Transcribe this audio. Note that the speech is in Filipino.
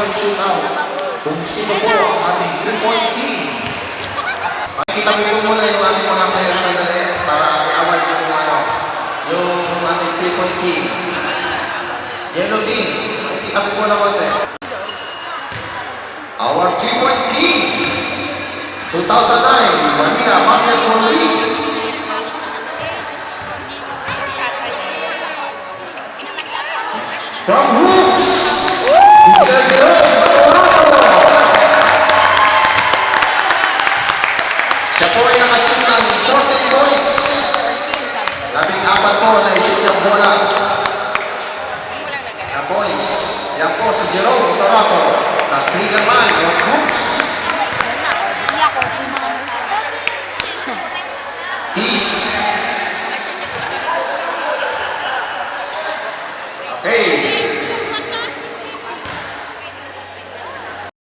3-point shootout. Kung sino po ang ating 3-point king. Makikita mo po muna yung ating mga players sandali para i-award yung ating 3-point king. Yellow team, makikita mo muna konti. Our 3-point king, 2009 Manila Basketball League. From Hoops, Mr. Jerome. Siya po ay nakashoot ng 14 points. 14 po na i-shoot niyang bola. Na points. Yan po si Jerome Torato na trigger man ng Hoops. Iyak ko yung mga masasabi. Keys.